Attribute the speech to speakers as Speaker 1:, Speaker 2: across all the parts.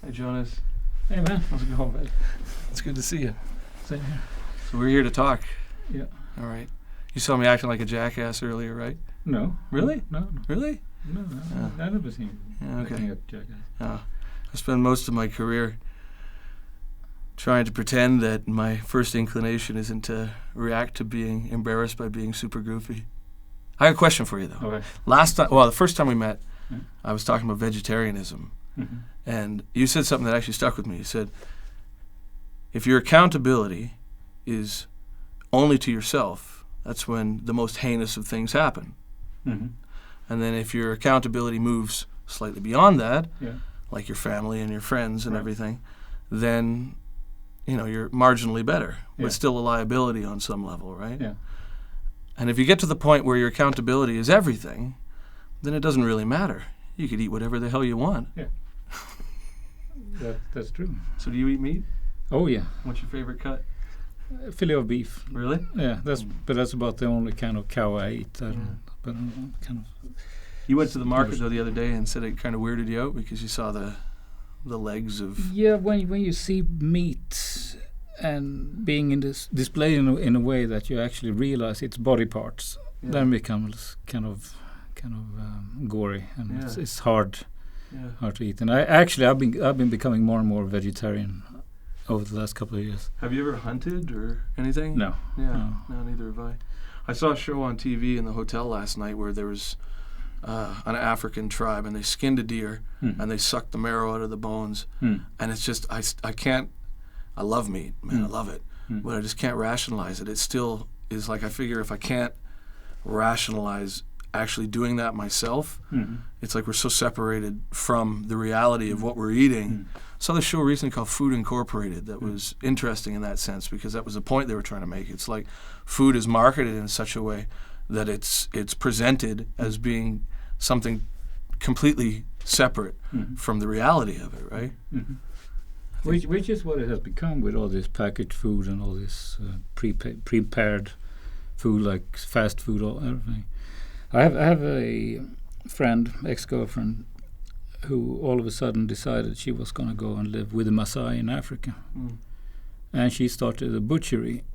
Speaker 1: Hi, Jonas.
Speaker 2: Hey, man. How's it going, man?
Speaker 1: It's good to see you.
Speaker 2: Same here.
Speaker 1: So we're here to talk.
Speaker 2: Yeah.
Speaker 1: All right. You saw me acting like a jackass earlier, right?
Speaker 2: No.
Speaker 1: Really?
Speaker 2: No.
Speaker 1: Really?
Speaker 2: No. I've never seen you
Speaker 1: Okay.
Speaker 2: acting like jackass.
Speaker 1: I spent most of my career trying to pretend that my first inclination isn't to react to being embarrassed by being super goofy. I have a question for you, though.
Speaker 2: Okay.
Speaker 1: The first time we met,
Speaker 2: Yeah.
Speaker 1: I was talking about vegetarianism.
Speaker 2: Mm-hmm.
Speaker 1: And you said something that actually stuck with me. You said, if your accountability is only to yourself, that's when the most heinous of things happen.
Speaker 2: Mm-hmm.
Speaker 1: And then if your accountability moves slightly beyond that,
Speaker 2: Yeah.
Speaker 1: like your family and your friends and
Speaker 2: Right.
Speaker 1: everything, then you're marginally better, but
Speaker 2: Yeah.
Speaker 1: still a liability on some level, right?
Speaker 2: Yeah.
Speaker 1: And if you get to the point where your accountability is everything, then it doesn't really matter. You could eat whatever the hell you want.
Speaker 2: Yeah. That's true.
Speaker 1: So do you eat meat?
Speaker 2: Oh, yeah.
Speaker 1: What's your favorite cut?
Speaker 2: Fillet of beef.
Speaker 1: Really?
Speaker 2: Yeah, that's about the only kind of cow I eat. But kind of.
Speaker 1: You went to the market though the other day and said it kind of weirded you out because you saw the legs of.
Speaker 2: Yeah, when you see meat and being in this display in a way that you actually realize it's body parts, then it becomes kind of gory, and it's hard to eat. And I've been becoming more and more vegetarian over the last couple of years.
Speaker 1: Have you ever hunted or anything?
Speaker 2: No.
Speaker 1: Yeah. No, neither have I. I saw a show on TV in the hotel last night where there was an African tribe and they skinned a deer and they sucked the marrow out of the bones. And it's just I can't. I love meat, man. I love it, but I just can't rationalize it. It still is like I figure if I can't rationalize actually doing that myself, it's like we're so separated from the reality of what we're eating. Saw the show recently called Food Incorporated that was interesting in that sense because that was the point they were trying to make. It's like food is marketed in such a way that it's presented as being something completely separate from the reality of it, right?
Speaker 2: Which is what it has become with all this packaged food and all this prepared food like fast food, everything. I have a friend, ex-girlfriend, who all of a sudden decided she was going to go and live with a Maasai in Africa. And she started a butchery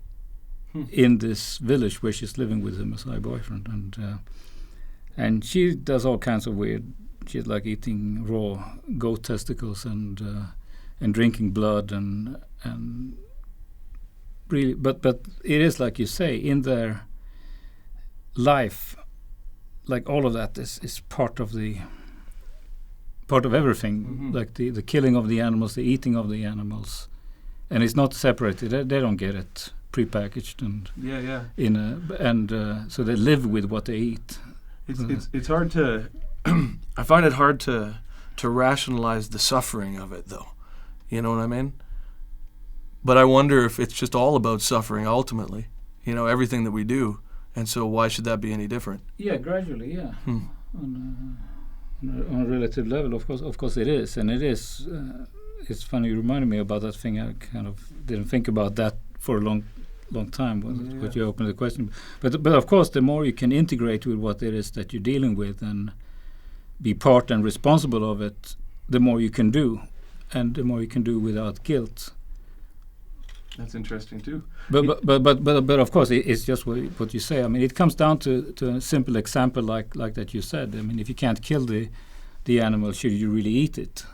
Speaker 2: in this village where she's living with her Maasai boyfriend. And she does all kinds of weird, she's like eating raw goat testicles and drinking blood and really, but it is like you say, in their life, like all of that is part of everything, like the killing of the animals, the eating of the animals, and it's not separated. They don't get it prepackaged and so they live with what they eat.
Speaker 1: It's hard to I find it hard to rationalize the suffering of it, though. You know what I mean? But I wonder if it's just all about suffering ultimately. Everything that we do, and so why should that be any different?
Speaker 2: Yeah, gradually, yeah. On a relative level, of course it is, and it is. It's funny you reminded me about that thing. I kind of didn't think about that for a long time. But you opened the question. But of course, the more you can integrate with what it is that you're dealing with and be part and responsible of it, the more you can do, and the more you can do without guilt.
Speaker 1: That's interesting too.
Speaker 2: But of course it's just what you say. I mean, it comes down to a simple example like that you said. I mean, if you can't kill the animal, should you really eat it?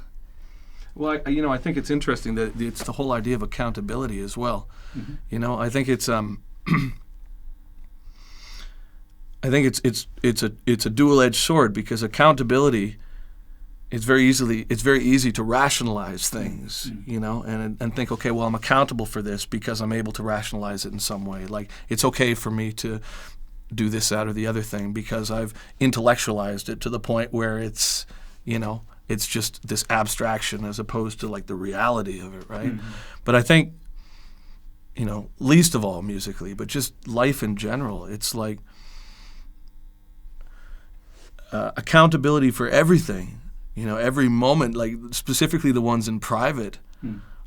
Speaker 1: Well, I think it's interesting that it's the whole idea of accountability as well. I think it's it's a dual-edged sword because accountability. It's very easy to rationalize things, and think, okay, well, I'm accountable for this because I'm able to rationalize it in some way. Like, it's okay for me to do this, that, or the other thing because I've intellectualized it to the point where it's, it's just this abstraction as opposed to like the reality of it, right? But I think, least of all musically, but just life in general, it's like accountability for everything. Every moment, like specifically the ones in private,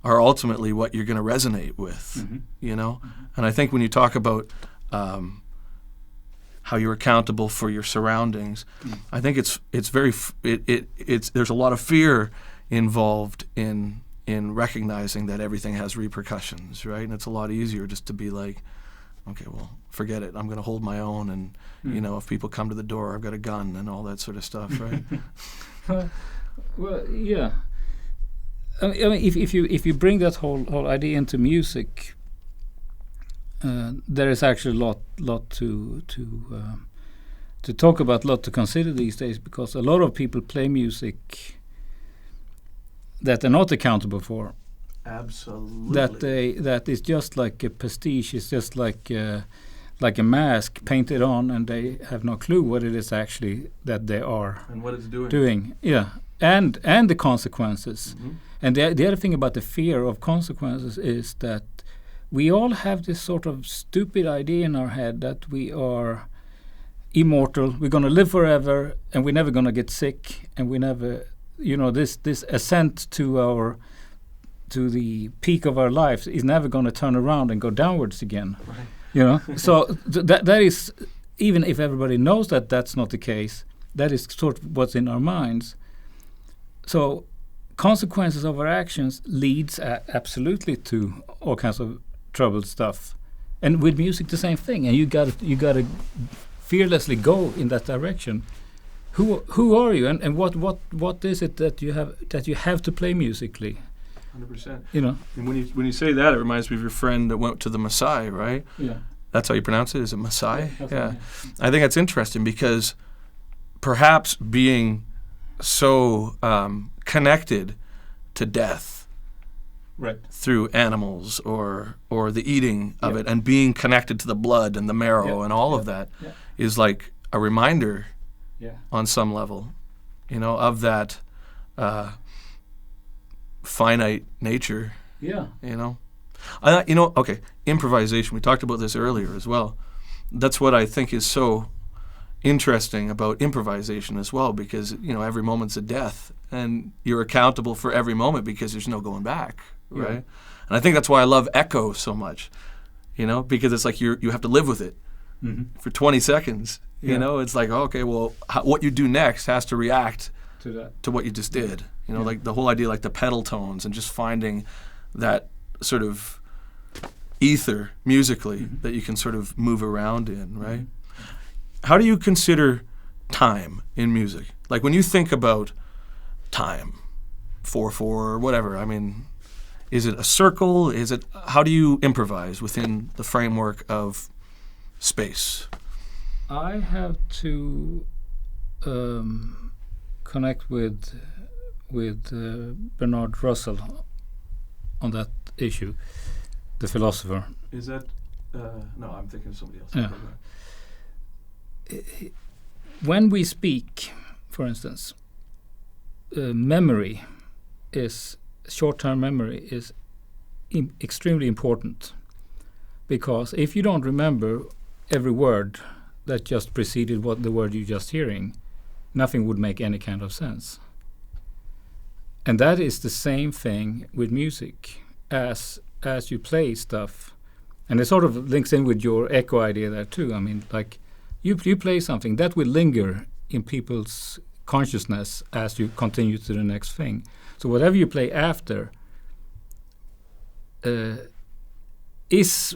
Speaker 1: are ultimately what you're going to resonate with, And I think when you talk about how you're accountable for your surroundings, I think it's there's a lot of fear involved in recognizing that everything has repercussions, right? And it's a lot easier just to be like, okay, well, forget it. I'm going to hold my own, and if people come to the door, I've got a gun and all that sort of stuff, right?
Speaker 2: Well, yeah. I mean, if you bring that whole idea into music, there is actually a lot to talk about, a lot to consider these days, because a lot of people play music that they're not accountable for.
Speaker 1: Absolutely.
Speaker 2: That is just like a pastiche. It's just like a mask painted on, and they have no clue what it is actually that they are
Speaker 1: and what it's doing.
Speaker 2: Yeah, and the consequences. Mm-hmm. And the other thing about the fear of consequences is that we all have this sort of stupid idea in our head that we are immortal, we're going to live forever, and we're never going to get sick, and we never, this ascent to the peak of our lives is never going to turn around and go downwards again. Right. So that is, even if everybody knows that that's not the case, that is sort of what's in our minds. So consequences of our actions leads absolutely to all kinds of troubled stuff, and with music the same thing. And you gotta fearlessly go in that direction. Who are you, and what is it that you have to play musically?
Speaker 1: 100%. And when you say that, it reminds me of your friend that went to the Maasai, right?
Speaker 2: Yeah.
Speaker 1: That's how you pronounce it? Is it Maasai?
Speaker 2: Yeah.
Speaker 1: Right. I think that's interesting, because perhaps being so connected to death,
Speaker 2: right,
Speaker 1: through animals or the eating of it, and being connected to the blood and the marrow and all of that is like a reminder on some level, of that finite nature.
Speaker 2: Yeah.
Speaker 1: Okay, improvisation. We talked about this earlier as well. That's what I think is so interesting about improvisation as well, because every moment's a death, and you're accountable for every moment because there's no going back, right? And I think that's why I love echo so much, because it's like you have to live with it for 20 seconds. It's like, okay, well, what you do next has to react to what you just did. Like the whole idea, like the pedal tones, and just finding that sort of ether musically that you can sort of move around in, right? How do you consider time in music? Like when you think about time, 4/4 or whatever, I mean, is it a circle? How do you improvise within the framework of space?
Speaker 2: I have to connect with Bernard Russell on that issue, the philosopher.
Speaker 1: Is that no? I'm thinking of somebody else.
Speaker 2: Yeah. When we speak, for instance, short-term memory is extremely important, because if you don't remember every word that just preceded the word you're just hearing, nothing would make any kind of sense. And that is the same thing with music. As you play stuff, and it sort of links in with your echo idea there too. I mean, like you play something that will linger in people's consciousness as you continue to the next thing. So whatever you play after is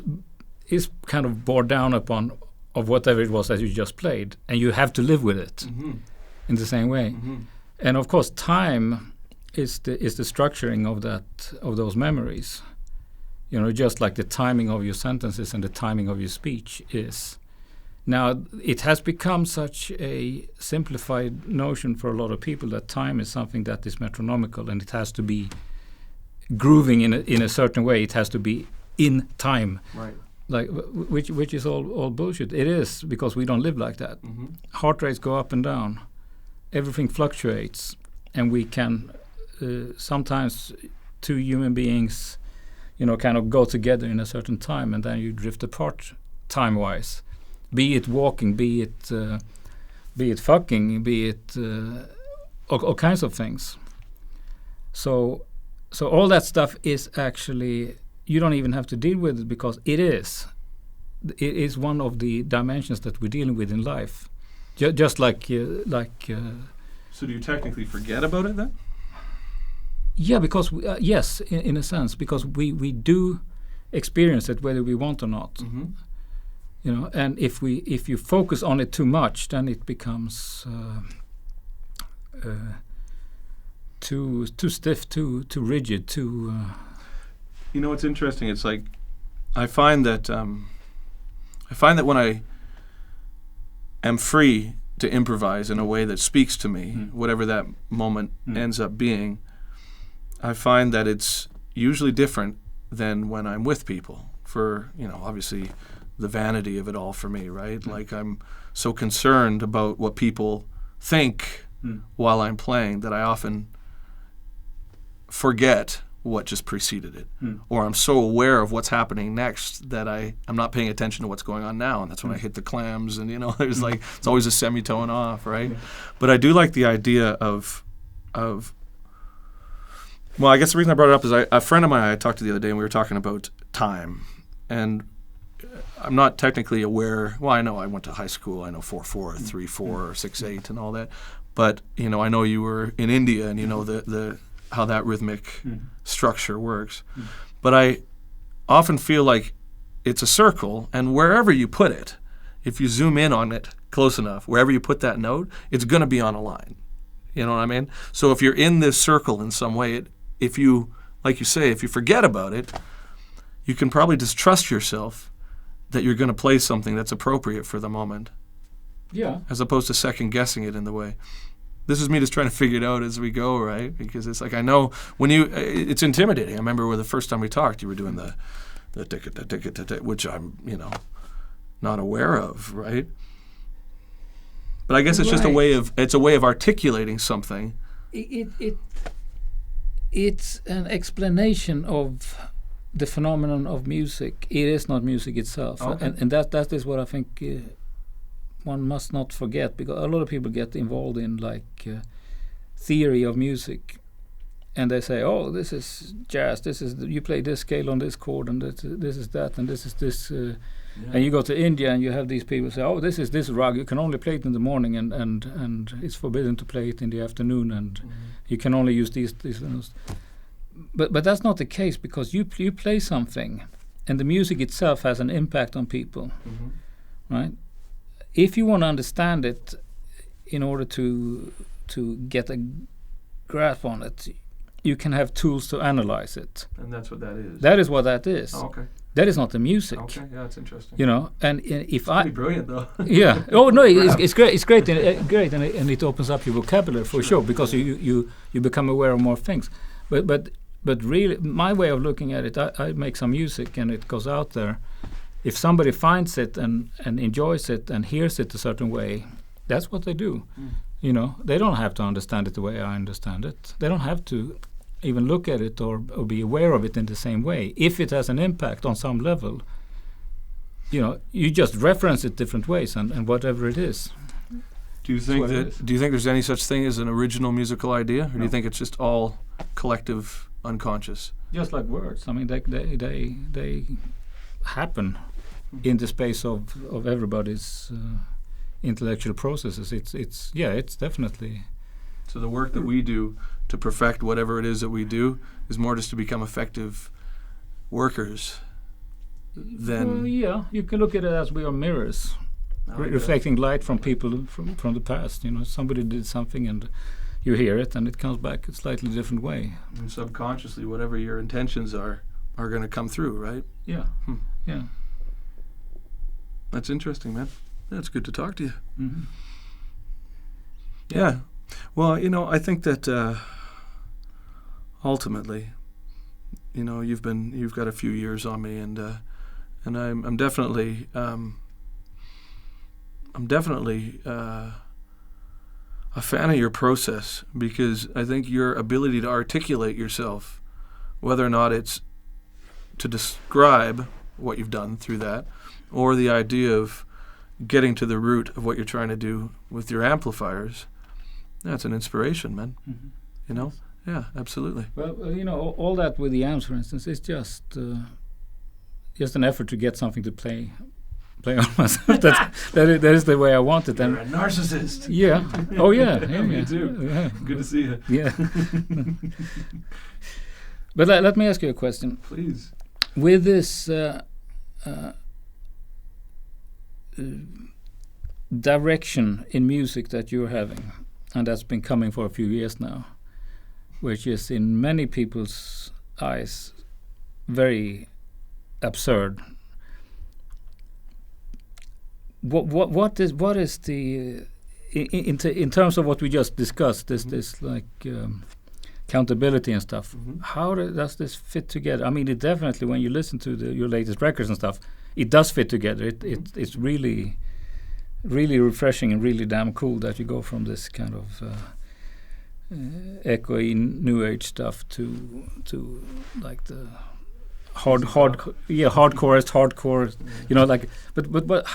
Speaker 2: kind of bore down upon of whatever it was that you just played, and you have to live with it in the same way. And of course, time is the structuring of those memories. Just like the timing of your sentences and the timing of your speech is. Now, it has become such a simplified notion for a lot of people that time is something that is metronomical, and it has to be grooving in a certain way. It has to be in time,
Speaker 1: right?
Speaker 2: Like which is all bullshit. It is, because we don't live like that. Heart rates go up and down. Everything fluctuates, and we can sometimes two human beings, kind of go together in a certain time, and then you drift apart time-wise. Be it walking, be it fucking, be it all kinds of things. So all that stuff is actually, you don't even have to deal with it, because it is one of the dimensions that we're dealing with in life. Just like.
Speaker 1: So do you technically forget about it then?
Speaker 2: Yeah, because yes, in a sense, because we do experience it whether we want or not.
Speaker 1: Mm-hmm.
Speaker 2: You know, and if you focus on it too much, then it becomes too stiff, too rigid, too.
Speaker 1: You know, it's interesting. It's like I find that when I am free to improvise in a way that speaks to me, whatever that moment ends up being, I find that it's usually different than when I'm with people. For, you know, obviously the vanity of it all for me, right? Like I'm so concerned about what people think while I'm playing that I often forget what just preceded it. Or I'm so aware of what's happening next that I'm not paying attention to what's going on now, and that's when I hit the clams, and, you know, there's like, it's always a semitone off, right? But I do like the idea of well, I guess the reason I brought it up is a friend of mine I talked to the other day, and we were talking about time. And I'm not technically aware. Well, I know I went to high school. I know 4/4, 3/4, 6/8, and all that. But, you know, I know you were in India, and you know the how that rhythmic structure works. But I often feel like it's a circle, and wherever you put it, if you zoom in on it close enough, wherever you put that note, it's going to be on a line. You know what I mean? So if you're in this circle in some way, if you, like you say, if you forget about it, you can probably distrust yourself that you're going to play something that's appropriate for the moment.
Speaker 2: Yeah.
Speaker 1: As opposed to second guessing it in the way. This is me just trying to figure it out as we go, right? Because it's like, I know when it's intimidating. I remember when the first time we talked, you were doing the ticket, which I'm, you know, not aware of, right? But I guess it's just a way of articulating something.
Speaker 2: It's an explanation of the phenomenon of music. It is not music itself.
Speaker 1: Okay.
Speaker 2: And that is what I think one must not forget, because a lot of people get involved in theory of music, and they say, oh, this is jazz, you play this scale on this chord, and this is that, and this is this. And you go to India and you have these people say, oh, this is this rag, you can only play it in the morning, and it's forbidden to play it in the afternoon, and you can only use these ones. But that's not the case, because you play something, and the music itself has an impact on people, right? If you want to understand it in order to get a grasp on it, you can have tools to analyze it.
Speaker 1: And that's what that is.
Speaker 2: That is what that is.
Speaker 1: Oh, okay.
Speaker 2: That is not the music.
Speaker 1: Okay, yeah, that's interesting.
Speaker 2: You know, and if
Speaker 1: pretty brilliant, though.
Speaker 2: Yeah. Oh no, it's great. It's great, great, and it opens up your vocabulary for sure, because you become aware of more things. But really, my way of looking at it, I make some music and it goes out there. If somebody finds it and enjoys it and hears it a certain way, that's what they do. You know, they don't have to understand it the way I understand it. They don't have to even look at it or be aware of it in the same way. If it has an impact on some level, you know, you just reference it different ways and whatever it is.
Speaker 1: Do you think there's any such thing as an original musical idea, or do you think it's just all collective unconscious?
Speaker 2: Just like words. I mean, they happen in the space of everybody's intellectual processes. It's definitely.
Speaker 1: So the work that we do to perfect whatever it is that we do is more just to become effective workers than.
Speaker 2: Well, yeah, you can look at it as we are mirrors, reflecting light from people from the past. You know, somebody did something and you hear it, and it comes back a slightly different way.
Speaker 1: And subconsciously, whatever your intentions are going to come through, right?
Speaker 2: Yeah. Yeah.
Speaker 1: That's interesting, man. That's good to talk to you.
Speaker 2: Mm-hmm.
Speaker 1: Yeah. Well, you know, I think that ultimately, you know, you've got a few years on me, and I'm definitely a fan of your process, because I think your ability to articulate yourself, whether or not it's to describe what you've done through that, or the idea of getting to the root of what you're trying to do with your amplifiers, that's an inspiration, man.
Speaker 2: Mm-hmm.
Speaker 1: You know? Yeah, absolutely.
Speaker 2: Well, you know, all that with the amps, for instance, is just an effort to get something to play play on myself. That is the way I want it.
Speaker 1: You're a narcissist.
Speaker 2: Yeah. Oh yeah.
Speaker 1: Me too.
Speaker 2: Yeah.
Speaker 1: Good to see you.
Speaker 2: Yeah. But let me ask you a question.
Speaker 1: Please.
Speaker 2: With this direction in music that you're having, and that's been coming for a few years now, which is in many people's eyes very absurd. What is the in terms of what we just discussed, this like accountability and stuff? How does this fit together? I mean, it definitely, when you listen to your latest records and stuff, it does fit together. It's really refreshing and really damn cool that you go from this kind of echoey new age stuff to like the hardcore, you know, like but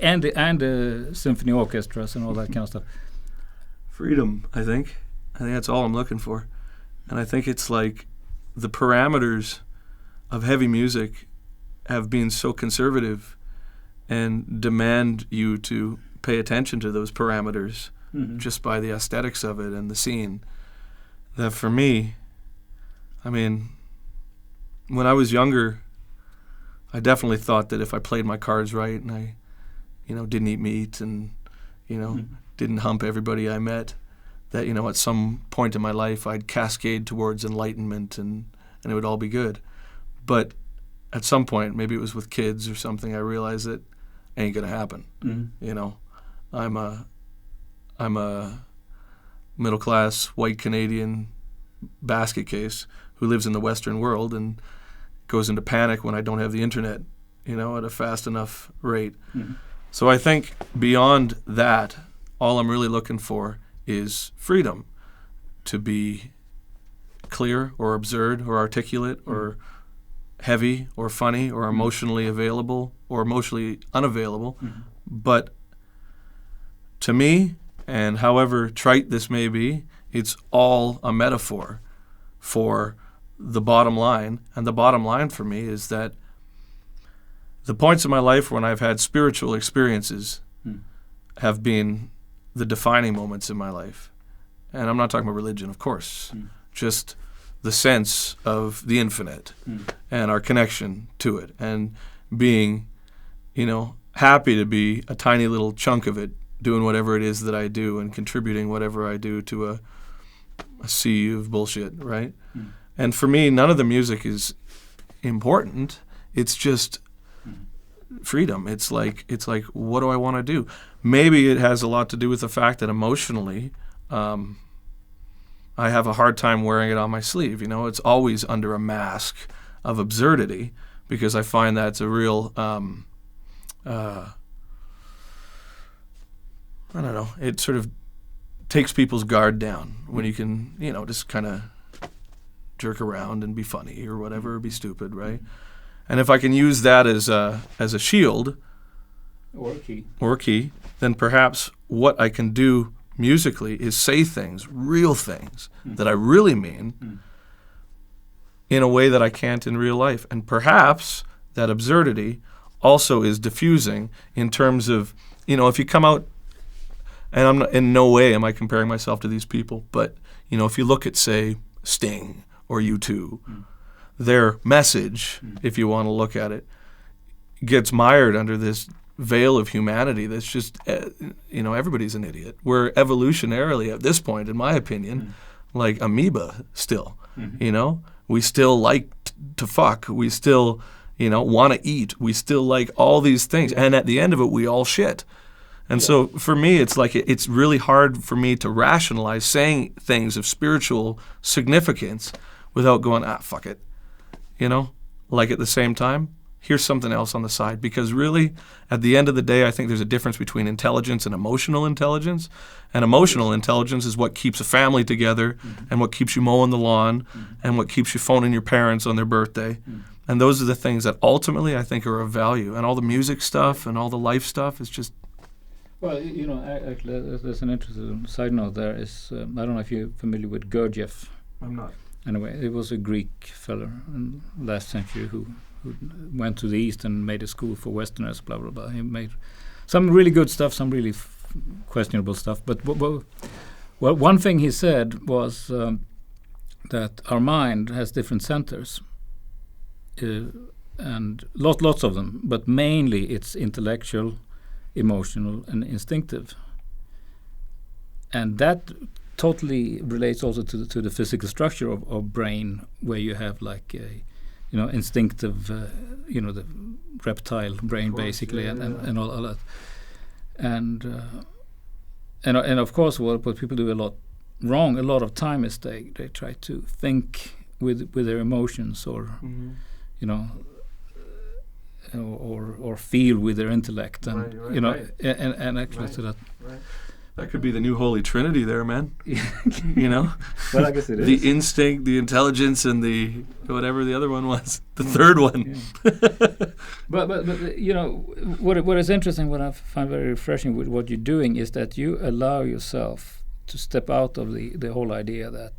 Speaker 2: and the symphony orchestras and all that kind of stuff.
Speaker 1: Freedom, I think that's all I'm looking for. And I think it's like the parameters of heavy music have been so conservative and demand you to pay attention to those parameters just by the aesthetics of it and the scene, that for me, I mean, when I was younger, I definitely thought that if I played my cards right and I, didn't eat meat and, didn't hump everybody I met, that, at some point in my life I'd cascade towards enlightenment and it would all be good. But at some point, maybe it was with kids or something, I realized that ain't gonna happen. I'm a middle-class white Canadian basket case who lives in the Western world and goes into panic when I don't have the internet, at a fast enough rate. So I think beyond that, all I'm really looking for is freedom to be clear or absurd or articulate or heavy or funny or emotionally available or emotionally unavailable. But to me, and however trite this may be, it's all a metaphor for the bottom line. And the bottom line for me is that the points in my life when I've had spiritual experiences have been the defining moments in my life. And I'm not talking about religion, of course, just the sense of the infinite and our connection to it, and being, happy to be a tiny little chunk of it, doing whatever it is that I do and contributing whatever I do to a sea of bullshit, right? And for me, none of the music is important. It's just freedom. It's like, what do I want to do? Maybe it has a lot to do with the fact that emotionally, I have a hard time wearing it on my sleeve. It's always under a mask of absurdity, because I find that's a real, I don't know, it sort of takes people's guard down when you can, just kind of jerk around and be funny or whatever, or be stupid, right? And if I can use that as a shield
Speaker 2: or a key,
Speaker 1: then perhaps what I can do musically is say things, real things that I really mean in a way that I can't in real life. And perhaps that absurdity also is diffusing in terms of, if you come out, and I'm not, in no way am I comparing myself to these people, but, if you look at, say, Sting or U2, their message, if you want to look at it, gets mired under this veil of humanity that's just, everybody's an idiot. We're evolutionarily, at this point, in my opinion, like amoeba still, We still like to fuck. We still, want to eat. We still like all these things. And at the end of it, we all shit. And so for me, it's like it's really hard for me to rationalize saying things of spiritual significance without going, fuck it. Like at the same time, here's something else on the side. Because really, at the end of the day, I think there's a difference between intelligence and emotional intelligence. And emotional intelligence is what keeps a family together and what keeps you mowing the lawn and what keeps you phoning your parents on their birthday. And those are the things that ultimately I think are of value. And all the music stuff and all the life stuff is just...
Speaker 2: Well, actually, there's an interesting side note there. Is I don't know if you're familiar with Gurdjieff.
Speaker 1: I'm not.
Speaker 2: Anyway, it was a Greek fellow in last century who who went to the East and made a school for Westerners, blah, blah, blah. He made some really good stuff, some really questionable stuff. But well, one thing he said was that our mind has different centers, and lots of them, but mainly it's intellectual, emotional, and instinctive. And that totally relates also to the physical structure of brain, where you have like a, instinctive, the reptile brain, course, basically, and all that. And of course, what people do a lot wrong a lot of time is they try to think with their emotions, or or feel with their intellect, and and actually to that.
Speaker 1: Right. That could be the new Holy Trinity there, man.
Speaker 2: Well, I guess it is.
Speaker 1: The instinct, the intelligence, and the whatever the other one was, the third one.
Speaker 2: Yeah. but what is interesting, what I find very refreshing with what you're doing, is that you allow yourself to step out of the whole idea that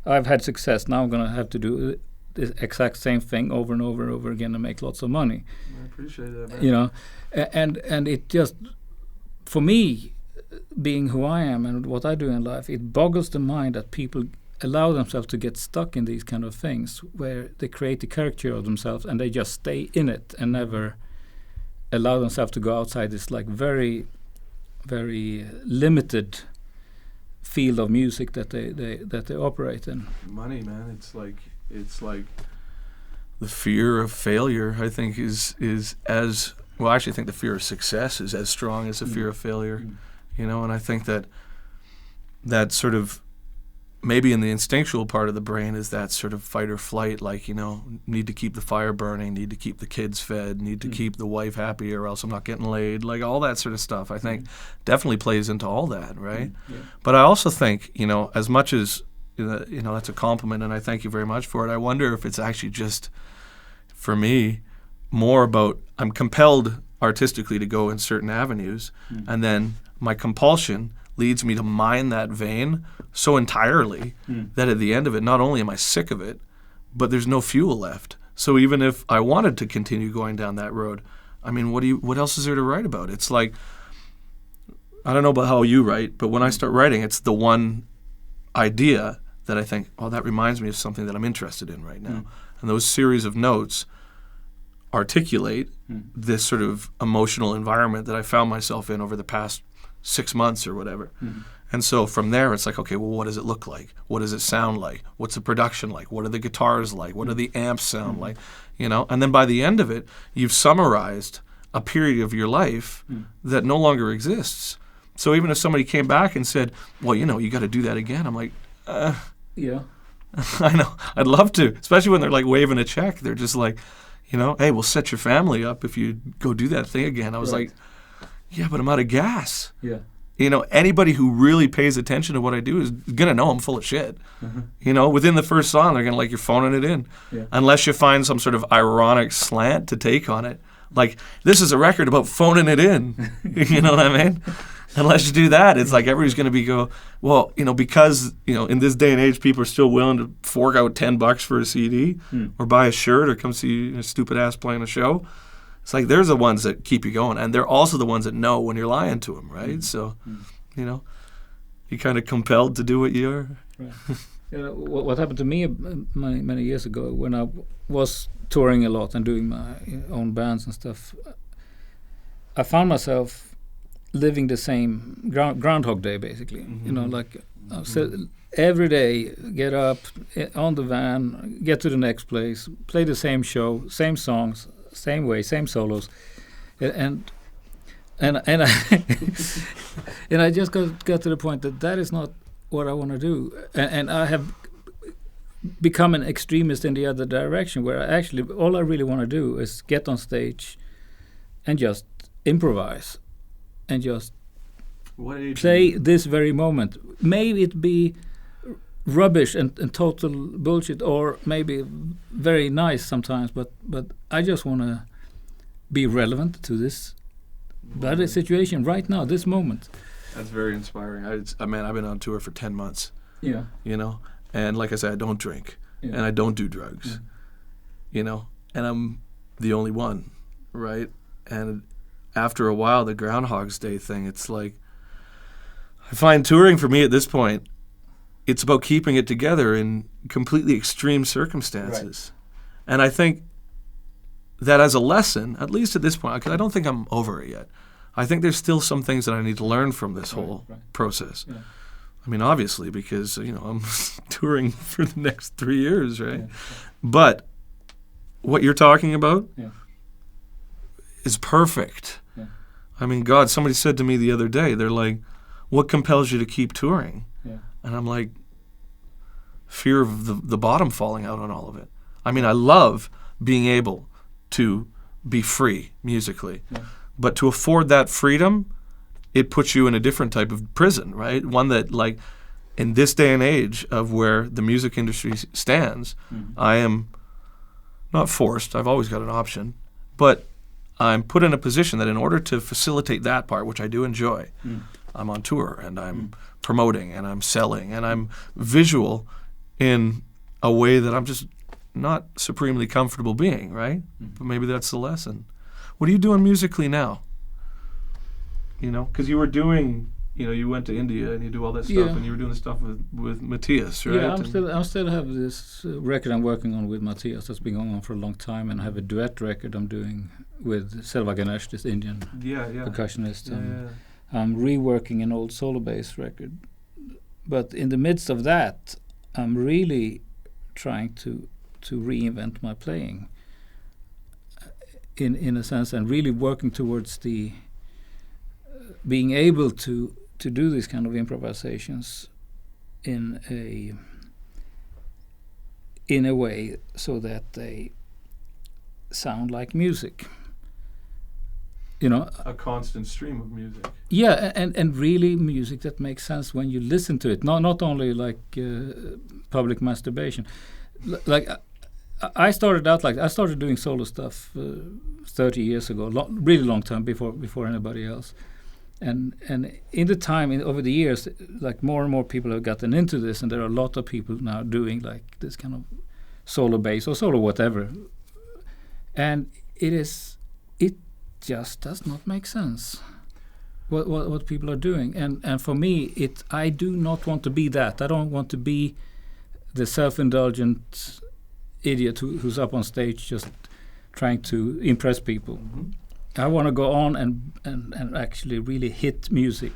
Speaker 2: I've had success, now I'm going to have to do the exact same thing over and over and over again and make lots of money.
Speaker 1: I appreciate that, man.
Speaker 2: And it just, for me, being who I am and what I do in life, it boggles the mind that people allow themselves to get stuck in these kind of things, where they create a caricature of themselves and they just stay in it and never allow themselves to go outside this like very, very limited field of music that they operate in.
Speaker 1: Money, man, it's like the fear of failure, I think, is as well. I actually think the fear of success is as strong as the fear of failure, and I think that sort of, maybe in the instinctual part of the brain, is that sort of fight or flight, like, need to keep the fire burning, need to keep the kids fed, need to keep the wife happy or else I'm not getting laid, like all that sort of stuff, I think definitely plays into all that, right? Yeah. But I also think, as much as, that's a compliment, and I thank you very much for it, I wonder if it's actually just, for me, more about, I'm compelled artistically to go in certain avenues, and then my compulsion leads me to mine that vein so entirely that at the end of it, not only am I sick of it, but there's no fuel left. So even if I wanted to continue going down that road, I mean, what else is there to write about? It's like, I don't know about how you write, but when I start writing, it's the one idea that I think, that reminds me of something that I'm interested in right now. And those series of notes articulate this sort of emotional environment that I found myself in over the past 6 months or whatever. And so from there, it's like, okay, well, what does it look like? What does it sound like? What's the production like? What are the guitars like? What do the amps sound like? And then by the end of it, you've summarized a period of your life that no longer exists. So even if somebody came back and said, well, you got to do that again, I'm like,
Speaker 2: yeah.
Speaker 1: I know, I'd love to, especially when they're like waving a check. They're just like, hey, we'll set your family up if you go do that thing again. I was like, yeah, but I'm out of gas.
Speaker 2: Yeah.
Speaker 1: Anybody who really pays attention to what I do is going to know I'm full of shit. Within the first song, they're going to like, you're phoning it in. Yeah. Unless you find some sort of ironic slant to take on it. Like, this is a record about phoning it in. You know what I mean? Unless you do that, it's like everybody's going to well, because, in this day and age, people are still willing to fork out $10 for a CD or buy a shirt or come see a stupid ass playing a show. It's like they're the ones that keep you going, and they're also the ones that know when you're lying to them, right? So, you're kind of compelled to do what you are.
Speaker 2: Right. What happened to me many years ago when I was touring a lot and doing my own bands and stuff, I found myself living the same Groundhog Day, basically. So every day, get up on the van, get to the next place, play the same show, same songs, same way, same solos, and I and I just got to the point that is not what I want to do, and I have become an extremist in the other direction, where all I really want to do is get on stage and just improvise and just play this very moment. Maybe it be rubbish and total bullshit, or maybe very nice sometimes, but I just want to be relevant to this bad situation right now, this moment.
Speaker 1: That's very inspiring. I've been on tour for 10 months.
Speaker 2: Yeah.
Speaker 1: And like I said, I don't drink and I don't do drugs. and I'm the only one, right? And after a while, the Groundhog's Day thing, it's like, I find touring for me at this point, it's about keeping it together in completely extreme circumstances. Right. And I think that as a lesson, at least at this point, because I don't think I'm over it yet, I think there's still some things that I need to learn from this whole process. Yeah. I mean, obviously, because, I'm touring for the next 3 years, right? Yeah. But what you're talking about is perfect. Yeah. I mean, God, somebody said to me the other day, they're like, what compels you to keep touring? Yeah. And I'm like, fear of the bottom falling out on all of it. I mean, I love being able to be free musically. Yeah. But to afford that freedom, it puts you in a different type of prison, right? One that, like, in this day and age of where the music industry stands, I am not forced. I've always got an option. But I'm put in a position that in order to facilitate that part, which I do enjoy, I'm on tour and I'm promoting and I'm selling and I'm visual in a way that I'm just not supremely comfortable being, right? But maybe that's the lesson. What are you doing musically now? Because you were doing, you went to India and you do all that stuff, and you were doing the stuff with Matthias, right?
Speaker 2: Yeah, I still have this record I'm working on with Matthias that's been going on for a long time, and I have a duet record I'm doing with Selva Ganesh, this Indian percussionist. I'm reworking an old solo bass record. But in the midst of that, I'm really trying to reinvent my playing in a sense, and really working towards the being able to do these kind of improvisations in a way so that they sound like music.
Speaker 1: A constant stream of music.
Speaker 2: Yeah, and really music that makes sense when you listen to it. Not only like public masturbation. Like I started out I started doing solo stuff 30 years ago, really long time before anybody else. And in the time, over the years, like more and more people have gotten into this, and there are a lot of people now doing like this kind of solo bass or solo whatever. And it just does not make sense what people are doing. And for me, I do not want to be that. I don't want to be the self-indulgent idiot who's up on stage just trying to impress people. I want to go on and actually really hit music.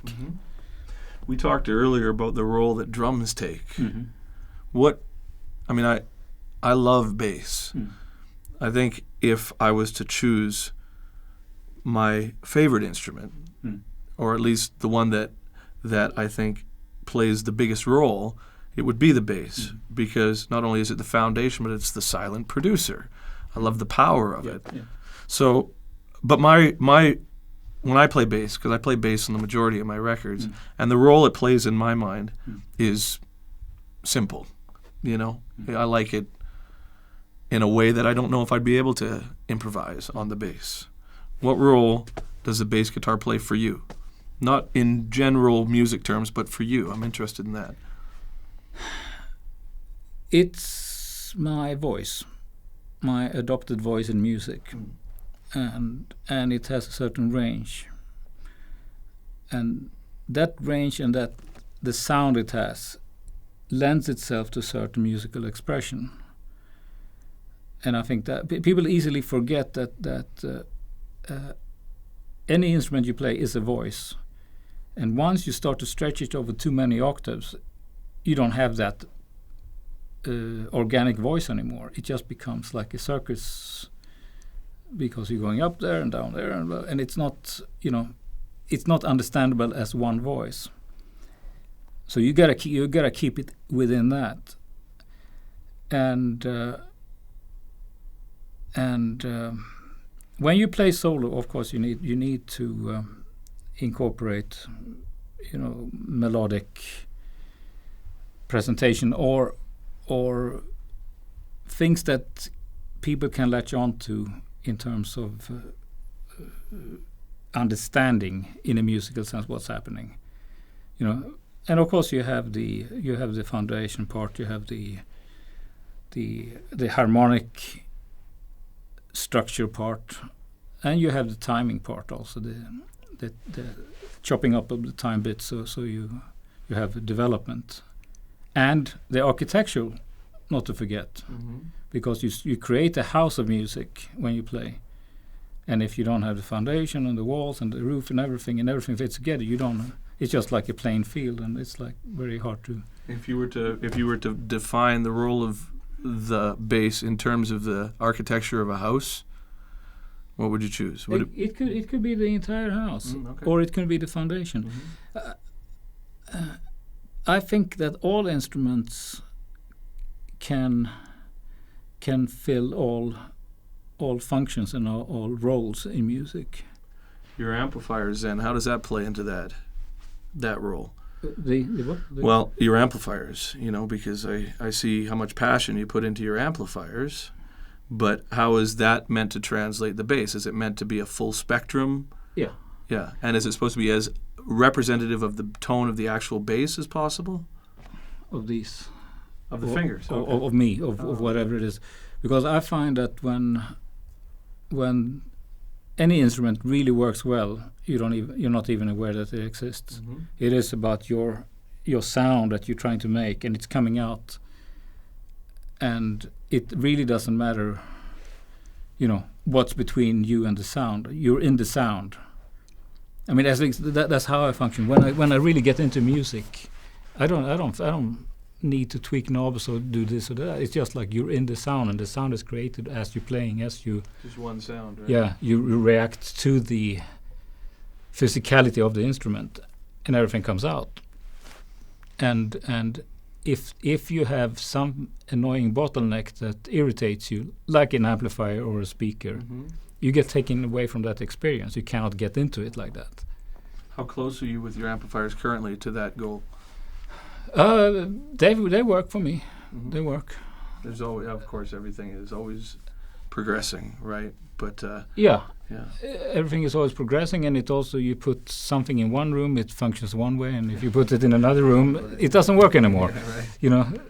Speaker 1: We talked earlier about the role that drums take. I love bass. I think if I was to choose my favorite instrument, or at least the one that I think plays the biggest role, it would be the bass, because not only is it the foundation, but it's the silent producer. I love the power of it. Yeah. So, but when I play bass, because I play bass on the majority of my records, and the role it plays in my mind is simple. I like it in a way that I don't know if I'd be able to improvise on the bass. What role does the bass guitar play for you? Not in general music terms, but for you. I'm interested in that.
Speaker 2: It's my voice, my adopted voice in music, and it has a certain range. And that range and that the sound it has lends itself to certain musical expression. And I think that people easily forget that any instrument you play is a voice. And once you start to stretch it over too many octaves, you don't have that organic voice anymore. It just becomes like a circus, because you're going up there and down there, and it's not, it's not understandable as one voice. So you gotta keep it within that. And when you play solo, of course, you need to incorporate, melodic presentation or things that people can latch on to in terms of understanding in a musical sense what's happening, And of course, you have the foundation part. You have the harmonic structure part, and you have the timing part also, the chopping up of the time bits, so you have a development, and the architecture, not to forget, because you create a house of music when you play, and if you don't have the foundation and the walls and the roof and everything fits together, you don't. It's just like a plain field, and it's like very hard to.
Speaker 1: If you were to define the role of the bass in terms of the architecture of a house, what would you choose?
Speaker 2: It could be the entire house,
Speaker 1: okay.
Speaker 2: or it could be the foundation. I think that all instruments can fill all functions and all roles in music.
Speaker 1: Your amplifiers, then, how does that play into that role?
Speaker 2: The what?
Speaker 1: Well, your amplifiers, because I see how much passion you put into your amplifiers, but how is that meant to translate the bass? Is it meant to be a full spectrum?
Speaker 2: Yeah.
Speaker 1: Yeah, and is it supposed to be as representative of the tone of the actual bass as possible?
Speaker 2: Of these.
Speaker 1: Of the fingers? Okay.
Speaker 2: Of me, of whatever it is. Because I find that when any instrument really works well, you're not even aware that it exists. It is about your sound that you're trying to make, and it's coming out, and it really doesn't matter what's between you and the sound. You're in the sound. I mean, that's how I function when I really get into music. I don't need to tweak knobs or do this or that. It's just like you're in the sound, and the sound is created as you're playing, as you.
Speaker 1: Just one sound, right?
Speaker 2: Yeah, you react to the physicality of the instrument, and everything comes out. And if you have some annoying bottleneck that irritates you, like an amplifier or a speaker, you get taken away from that experience. You cannot get into it like that.
Speaker 1: How close are you with your amplifiers currently to that goal?
Speaker 2: They work for me. They work.
Speaker 1: There's always, of course, everything is always progressing, right? But
Speaker 2: yeah, everything is always progressing, and it also, you put something in one room, it functions one way, and if you put it in another room, it doesn't work anymore. Yeah, right.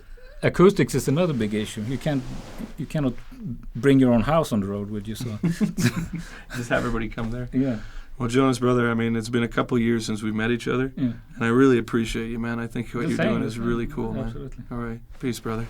Speaker 2: Acoustics is another big issue. You cannot bring your own house on the road with you, so
Speaker 1: just have everybody come there.
Speaker 2: Yeah.
Speaker 1: Well, Jonas, brother, I mean, it's been a couple years since we've met each other, and I really appreciate you, man. I think what you're doing is really cool, man.
Speaker 2: Absolutely.
Speaker 1: All right. Peace, brother.